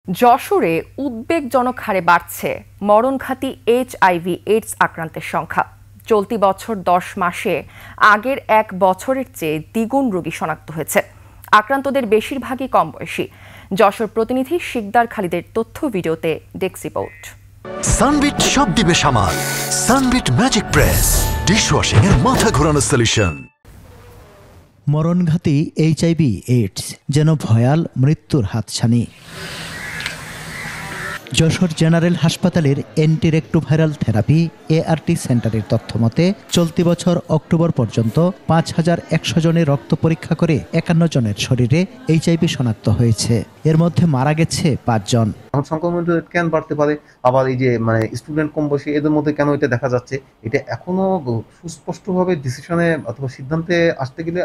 যশোরে উদ্বেগজনক হারে বাড়ছে মরণঘাতী এইচআইভি/এইডস আক্রান্তের সংখ্যা। চলতি বছর 10 মাসে আগের এক বছরের চেয়ে দ্বিগুণ রোগী শনাক্ত হয়েছে। আক্রান্তদের বেশিরভাগই কম বয়সী। যশোর প্রতিনিধি শিকদার খালিদের তথ্য ভিডিওতে ডেস্ক রিপোর্ট। সানবিট সব দিবে সামাল। সানবিট ম্যাজিক প্রেস ডিশওয়াশিং এর মাথা ঘোরানো সলিউশন। মরণঘাতী এইচআইভি/এইডস যেন ভয়াল মৃত্যুর হাতছানি। যশোর জেনারেল হাসপাতালের অ্যান্টিরেক্টোভাইরাল থেরাপি এআরটি সেন্টারের তথ্য মতে চলতি বছর অক্টোবর পর্যন্ত ৫,১০০ জনের রক্ত পরীক্ষা করে ৫১ জনের শরীরে এইচআইভি শনাক্ত হয়েছে। এর মধ্যে মারা গেছে ৫ জন। সংক্রমণ কেন বাড়তে পারে, আবার এই যে স্টুডেন্ট কম বয়সী এদের মধ্যে কেন এটা দেখা যাচ্ছে, এটা এখনো সুস্পষ্টভাবে ডিসিশনে অথবা সিদ্ধান্তে আসতে গেলে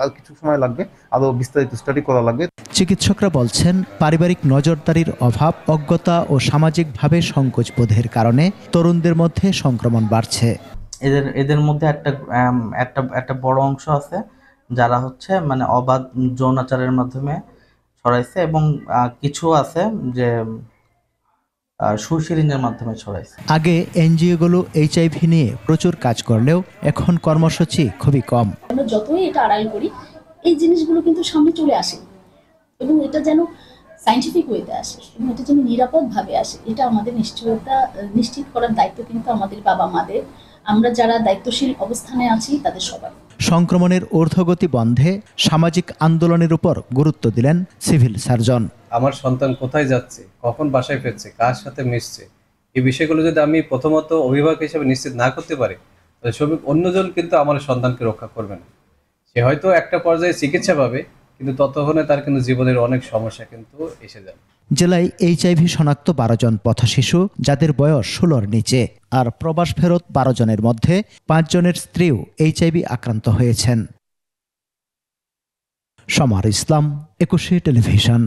আর কিছু সময় লাগবে, আরো বিস্তারিত স্টাডি করা লাগবে। চিকিৎসকরা বলছেন পারিবারিক নজরদারির অভাব, অজ্ঞতা ও সামাজিকভাবে সংকোচবোধের কারণে তরুণদের মধ্যে সংক্রমণ বাড়ছে। এদের মধ্যে একটা বড় অংশ আছে যারা অবাধ যৌনাচারের মাধ্যমে ছড়াইছে, এবং কিছু আছে যে সুই সিরিঞ্জের মাধ্যমে ছড়াইছে। আগে এনজিওগুলো এইচআইভি নিয়ে প্রচুর কাজ করলেও এখন কর্মসূচি খুবই কম। আমরা যতই এটা আড়াল করি, এই জিনিসগুলো কিন্তু সামনে চলে আসে এবং এটা যেন সায়েন্টিফিক ওয়েতে আসে এবং এটা যেন নিরাপদভাবে আসে, এটা আমাদের নিশ্চিত করার দায়িত্ব কিন্তু আমাদের বাবা মাদের। আমরা যারা দায়িত্বশীল অবস্থানে আছি তাদের সবাই। সংক্রমণের ঊর্ধ্বগতি বন্ধে সামাজিক আন্দোলনের উপর গুরুত্ব দিলেন সিভিল সার্জন। আমার সন্তান কোথায় যাচ্ছে, কখন বাসায় ফিরছে, কার সাথে মিশছে, এই বিষয়গুলো যদি আমি প্রথমত অভিভাবক হিসেবে নিশ্চিত না করতে পারি, তাহলে অন্যজন কিন্তু আমার সন্তানকে রক্ষা করবে না। সে হয়তো একটা পর্যায়ে চিকিৎসা পাবে, কিন্তু ততক্ষণে তার কিন্তু জীবনের অনেক সমস্যা কিন্তু এসে যাবে। জেলায় এইচআইভি শনাক্ত 12 জন পথশিশু, যাদের বয়স 16-র নিচে। আর প্রবাস ফেরত 12 জনের মধ্যে 5 জনের স্ত্রীও এইচআইভি আক্রান্ত হয়েছেন। সমার ইসলাম, 21 টেলিভিশন।